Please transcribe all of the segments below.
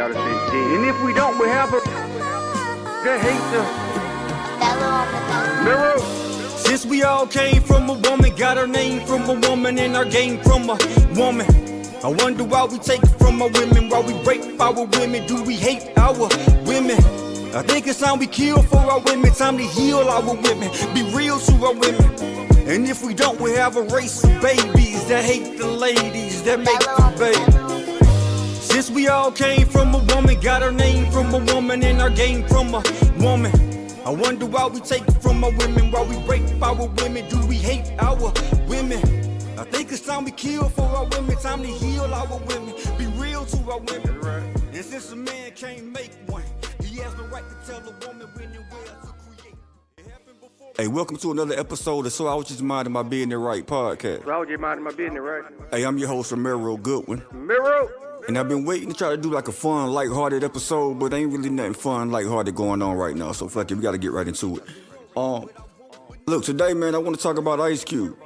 out of this shit. And if we don't, we have a that hate the mirror. Since we all came from a woman, got our name from a woman and our game from a woman. I wonder why we take it from our women, why we rape our women, do we hate our women? I think it's time we kill for our women, time to heal our women, be real to our women. And if we don't, we have a race of babies that hate the ladies that make the baby. Since we all came from a woman, got our name from a woman and our game from a woman. I wonder why we take it from our women, why we rape our women, do we hate our women? I think it's time we kill for our women, time to heal our women, be real to our women. And since a man can't make one, he has the right to tell a woman when and where to create. Hey, welcome to another episode of So I Was Just Minding My Business Right podcast. So I was just minding my business, right? Hey, I'm your host, Romero Goodwin. Mirror. And I've been waiting to try to do like a fun, lighthearted episode, but ain't really nothing fun, lighthearted going on right now. So fuck it, we gotta get right into it. Look, today, man, I want to talk about Ice Cube.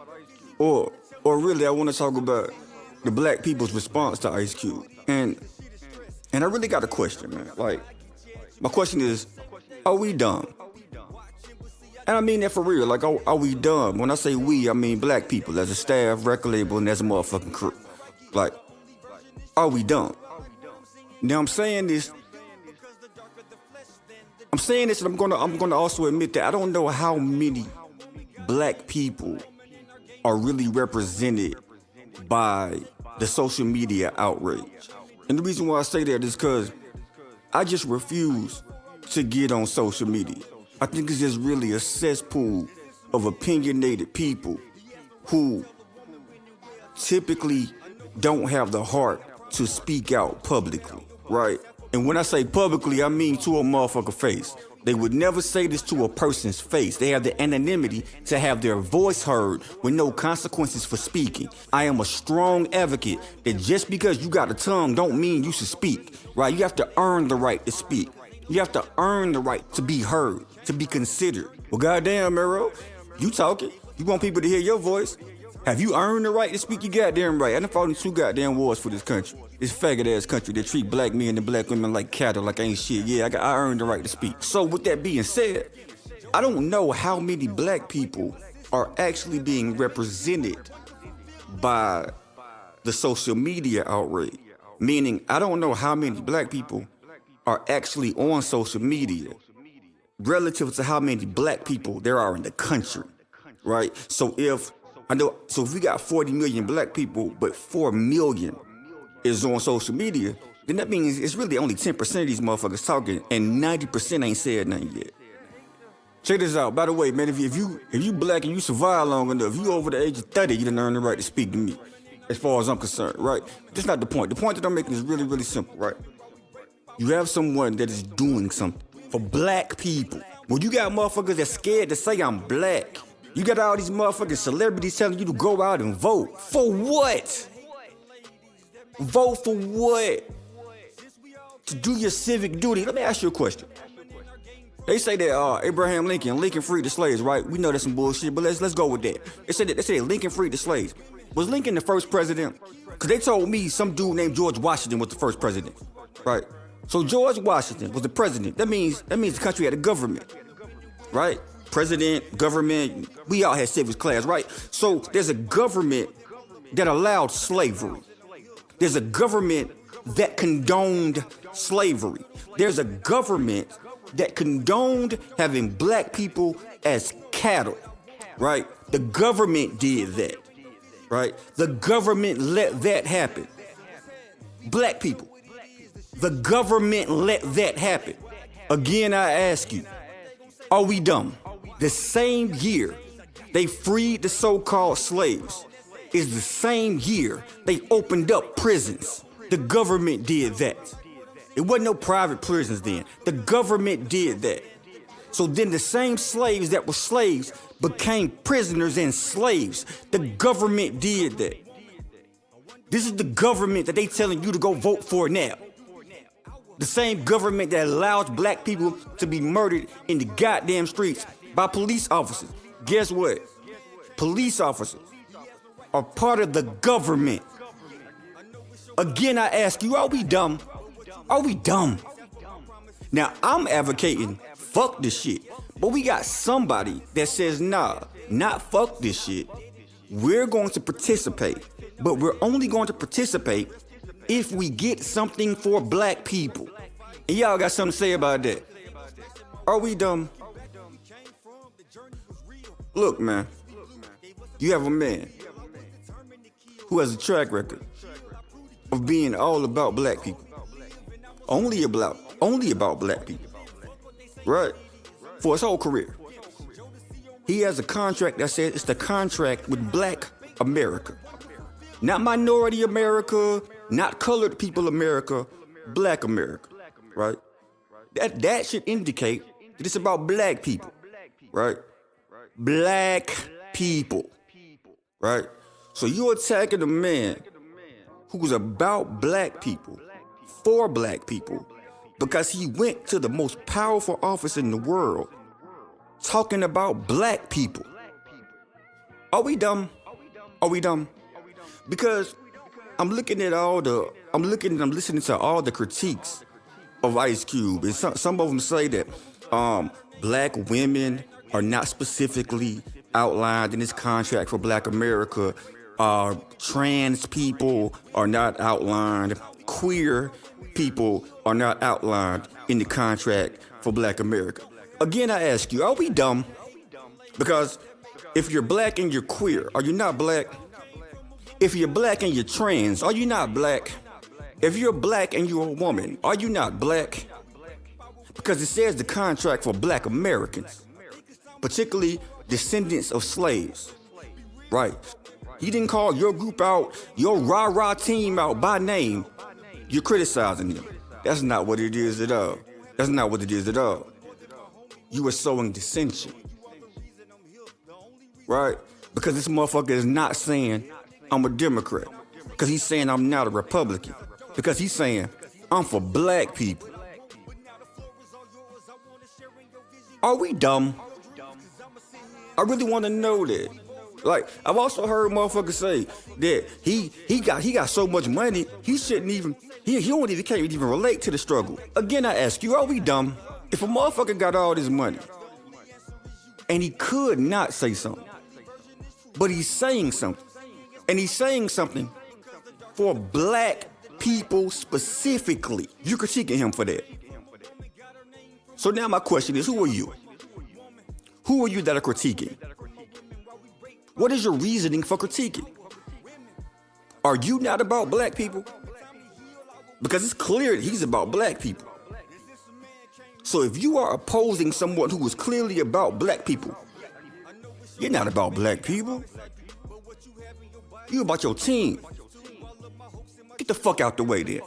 Or really, I want to talk about the black people's response to Ice Cube. And I really got a question, man. Like, my question is, are we dumb? And I mean that for real. Like, are we dumb? When I say we, I mean black people, as a staff, record label, and as a motherfucking crew. Like, are we dumb? Now I'm saying this, and I'm gonna also admit that I don't know how many black people are really represented by the social media outrage. And the reason why I say that is because I just refuse to get on social media. I think it's just really a cesspool of opinionated people who typically don't have the heart to speak out publicly, right? And when I say publicly, I mean to a motherfucker face. They would never say this to a person's face. They have the anonymity to have their voice heard with no consequences for speaking. I am a strong advocate that just because you got a tongue don't mean you should speak, right? You have to earn the right to speak. You have to earn the right to be heard, to be considered. Well, goddamn, Mero, you talking. You want people to hear your voice. Have you earned the right to speak your goddamn right? I done fought in 2 goddamn wars for this country. This faggot-ass country that treat black men and black women like cattle, like ain't shit. Yeah, I earned the right to speak. So with that being said, I don't know how many black people are actually being represented by the social media outrage. Meaning, I don't know how many black people are actually on social media relative to how many black people there are in the country, right? So if we got 40 million black people, but 4 million is on social media, then that means it's really only 10% of these motherfuckers talking, and 90% ain't said nothing yet. Check this out. By the way, man, if you black and you survive long enough, you over the age of 30, you done earned the right to speak to me, as far as I'm concerned, right? That's not the point. The point that I'm making is really, really simple, right? You have someone that is doing something for black people. When you got motherfuckers that's scared to say I'm black, you got all these motherfucking celebrities telling you to go out and vote. For what? Vote for what? To do your civic duty. Let me ask you a question. They say that Abraham Lincoln freed the slaves, right? We know that's some bullshit, but let's go with that. They say Lincoln freed the slaves. Was Lincoln the first president? Because they told me some dude named George Washington was the first president, right? So George Washington was the president. That means the country had a government, right? President, government, we all had civics class, right? So there's a government that allowed slavery. There's a government that condoned slavery. There's a government that condoned having black people as cattle, right? The government did that, right? The government let that happen. Black people, the government let that happen. Again, I ask you, are we dumb? The same year they freed the so-called slaves is the same year they opened up prisons. The government did that. It wasn't no private prisons then. The government did that. So then the same slaves that were slaves became prisoners and slaves. The government did that. This is the government that they telling you to go vote for now. The same government that allows black people to be murdered in the goddamn streets by police officers. Guess what? Police officers are part of the government. Again, I ask you, are we dumb? Are we dumb? Now, I'm advocating fuck this shit, but we got somebody that says, nah, not fuck this shit. We're going to participate, but we're only going to participate if we get something for black people. And y'all got something to say about that? Are we dumb? Look, man, you have a man who has a track record of being all about black people. Only about black people, right? For his whole career. He has a contract that says it's the contract with black America. Not minority America, not colored people America, black America, right? That should indicate that it's about black people, right? Black people, right? So you're attacking a man who's about black people, for black people, because he went to the most powerful office in the world talking about black people. Are we dumb? Are we dumb? Because I'm listening to all the critiques of Ice Cube, and some of them say that black women are not specifically outlined in this contract for black America. Trans people are not outlined. Queer people are not outlined in the contract for black America. Again, I ask you, are we dumb? Because if you're black and you're queer, are you not black? If you're black and you're trans, are you not black? If you're black and you're a woman, are you not black? Because it says the contract for black Americans, particularly descendants of slaves, right? He didn't call your group out, your rah-rah team out by name. You're criticizing them. That's not what it is at all. That's not what it is at all. You are sowing dissension, right? Because this motherfucker is not saying I'm a Democrat. Because he's saying I'm not a Republican. Because he's saying I'm for black people. Are we dumb? I really want to know that. Like, I've also heard motherfuckers say that he got so much money, he shouldn't even, he can't even relate to the struggle. Again, I ask you, are we dumb? If a motherfucker got all this money, and he could not say something, but he's saying something, and he's saying something for black people specifically, you're critiquing him for that. So now my question is, who are you? Who are you that are critiquing? What is your reasoning for critiquing? Are you not about black people? Because it's clear that he's about black people. So if you are opposing someone who is clearly about black people, you're not about black people. You're about your team. Get the fuck out the way then.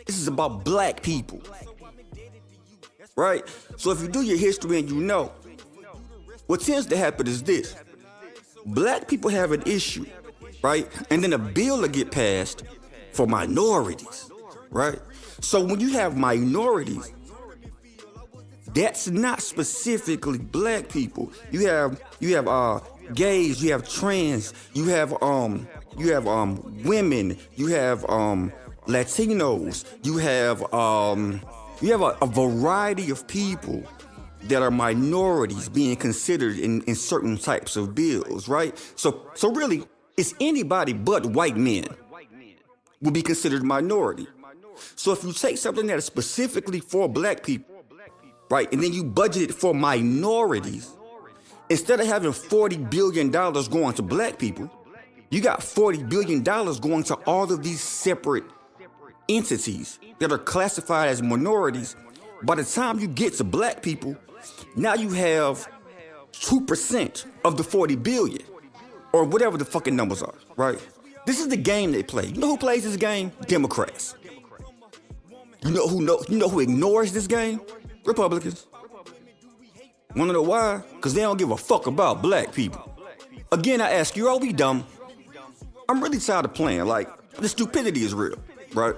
This is about black people. Right? So if you do your history and you know, what tends to happen is this. Black people have an issue, right? And then a bill will get passed for minorities, right? So when you have minorities, that's not specifically black people. You have gays, you have trans, you have women, you have Latinos, you have a variety of people that are minorities being considered in certain types of bills, right? So really, it's anybody but white men will be considered minority. So if you take something that is specifically for black people, right, and then you budget it for minorities, instead of having $40 billion going to black people, you got $40 billion going to all of these separate entities that are classified as minorities. By the time you get to black people, now you have 2% of the 40 billion, or whatever the fucking numbers are, right? This is the game they play. You know who plays this game? Democrats. You know who ignores this game? Republicans. Wanna know why? Because they don't give a fuck about black people. Again, I ask you, are we dumb? I'm really tired of playing. Like, the stupidity is real, right?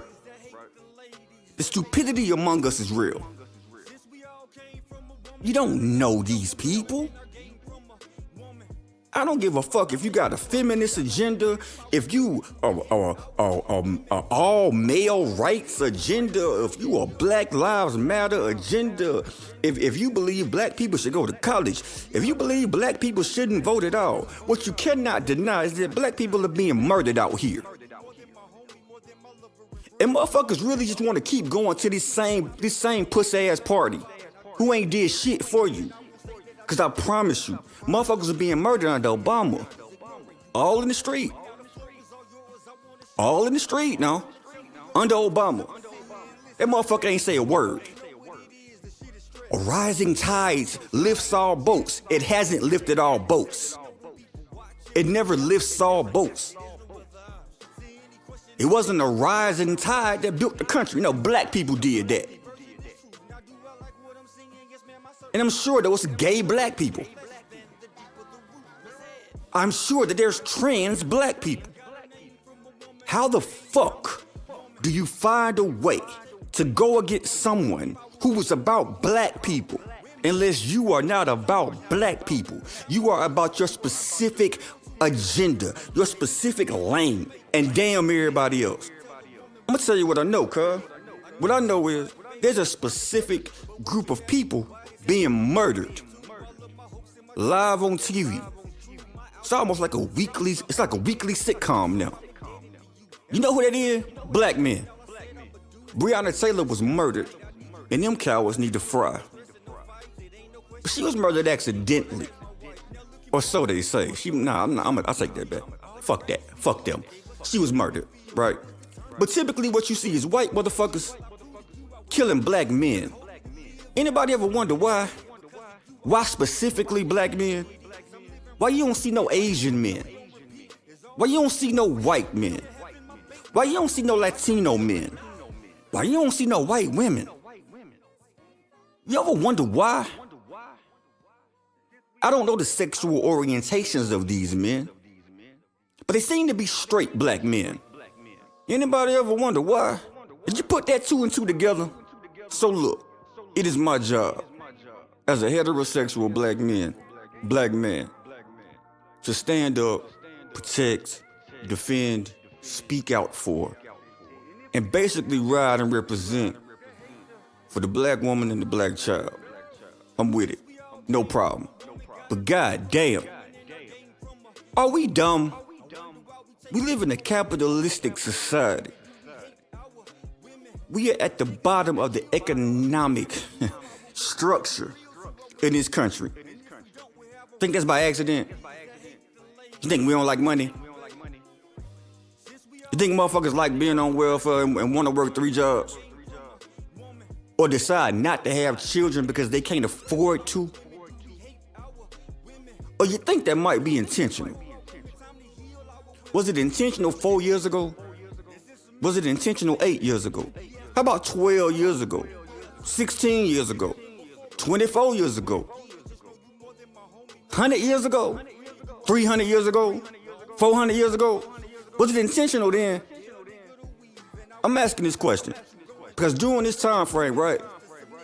The stupidity among us is real. You don't know these people. I don't give a fuck if you got a feminist agenda, if you are all male rights agenda, if you a Black Lives Matter agenda, if you believe black people should go to college, if you believe black people shouldn't vote at all, what you cannot deny is that black people are being murdered out here. And motherfuckers really just want to keep going to this same pussy ass party who ain't did shit for you. Cause I promise you, motherfuckers are being murdered under Obama. All in the street. All in the street now. Under Obama. That motherfucker ain't say a word. A rising tides lifts all boats. It hasn't lifted all boats. It never lifts all boats. It wasn't a rising tide that built the country. No, black people did that. And I'm sure there was gay black people. I'm sure that there's trans black people. How the fuck do you find a way to go against someone who was about black people unless you are not about black people? You are about your specific agenda, your specific lane, and damn everybody else. I'm gonna tell you what I know, cuz. What I know is there's a specific group of people being murdered live on TV. It's almost like a weekly sitcom now. You know who that is? Black men. Breonna Taylor was murdered, and them cowards need to fry. But she was murdered accidentally. Or so they say. I'll take that back. Fuck that. Fuck them. She was murdered, right? But typically what you see is white motherfuckers killing black men. Anybody ever wonder why? Why specifically black men? Why you don't see no Asian men? Why you don't see no white men? Why you don't see no Latino men? Why you don't see no white women? You ever wonder why? I don't know the sexual orientations of these men, but they seem to be straight black men. Anybody ever wonder why? Did you put that two and two together? So look, it is my job as a heterosexual black man, to stand up, protect, defend, speak out for, and basically ride and represent for the black woman and the black child. I'm with it, no problem. But goddamn, are we dumb? We live in a capitalistic society. We are at the bottom of the economic structure in this country. Think that's by accident? You think we don't like money? You think motherfuckers like being on welfare and want to work 3 jobs? Or decide not to have children because they can't afford to? Or you think that might be intentional? Was it intentional 4 years ago? Was it intentional 8 years ago? How about 12 years ago? 16 years ago? 24 years ago? 100 years ago? 300 years ago? 400 years ago? Was it intentional then? I'm asking this question because during this time frame, right,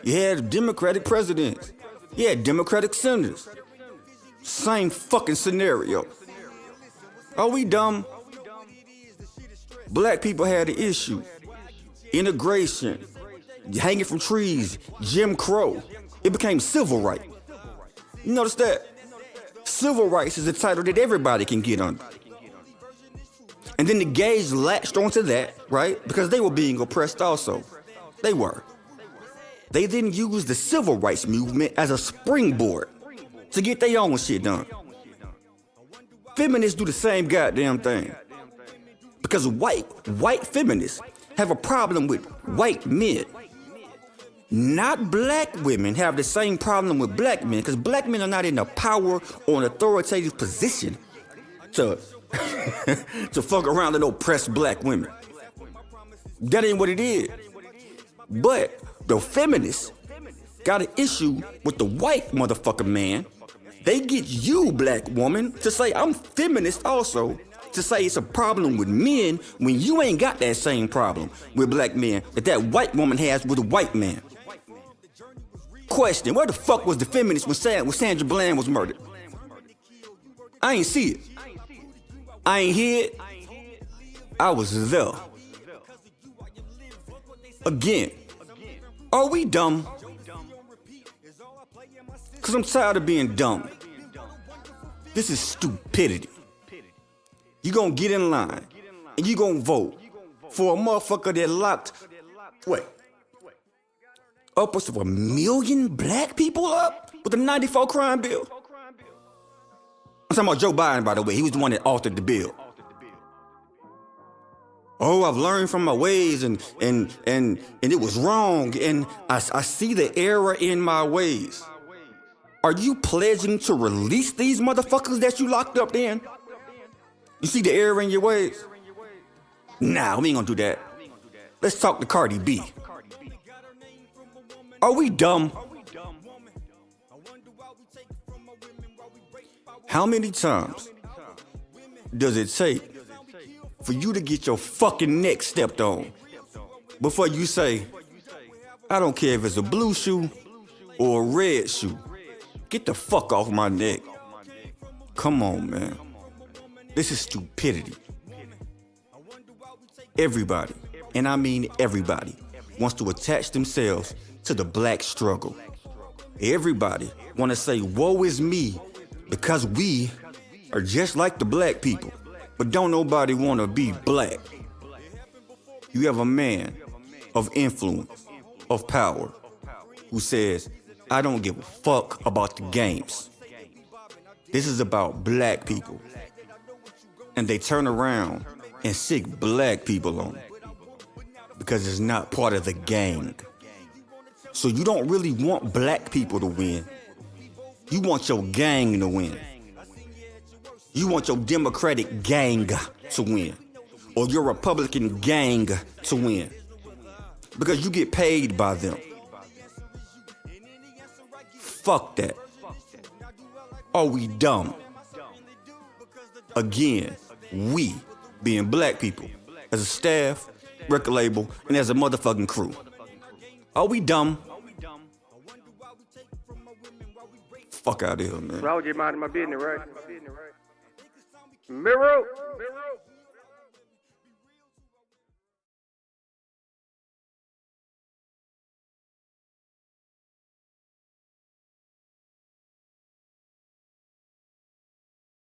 you had Democratic presidents, you had Democratic senators. Same fucking scenario. Are we dumb? Black people had an issue. Integration, hanging from trees, Jim Crow. It became civil rights. You notice that? Civil rights is a title that everybody can get under. And then the gays latched onto that, right? Because they were being oppressed also. They were. They then used the civil rights movement as a springboard to get their own shit done. Feminists do the same goddamn thing. Because white feminists have a problem with white men. Not black women have the same problem with black men, because black men are not in a power or an authoritative position to fuck around and oppress black women. That ain't what it is. But the feminists got an issue with the white motherfucker man. They get you, black woman, to say I'm feminist also, to say it's a problem with men when you ain't got that same problem with black men that white woman has with a white man. Question, where the fuck was the feminist when Sandra Bland was murdered? I ain't see it. I ain't hear it. I was there. Again, are we dumb? Cause I'm tired of being dumb. This is stupidity. You gonna get in line and you gonna vote for a motherfucker that locked, upwards of 1 million black people up with the 94 crime bill? I'm talking about Joe Biden, by the way. He was the one that authored the bill. Oh, I've learned from my ways and it was wrong, and I see the error in my ways. Are you pledging to release these motherfuckers that you locked up then? You see the error in your ways? Nah, we ain't gonna do that. Let's talk to Cardi B. Are we dumb? How many times does it take for you to get your fucking neck stepped on before you say, I don't care if it's a blue shoe or a red shoe, get the fuck off my neck? Come on, man. This is stupidity. Everybody, and I mean everybody, wants to attach themselves to the black struggle. Everybody want to say, woe is me, because we are just like the black people, but don't nobody want to be black. You have a man of influence, of power, who says, I don't give a fuck about the games. This is about black people. And they turn around and sick black people on because it's not part of the gang. So you don't really want black people to win. You want your gang to win. You want your Democratic gang to win. Or your Republican gang to win. Because you get paid by them. Fuck that. Are we dumb? Again, we, being black people, as a staff, record label, and as a motherfucking crew. Are we dumb? Fuck out of here, man. So I was just minding my business, right? Mirror.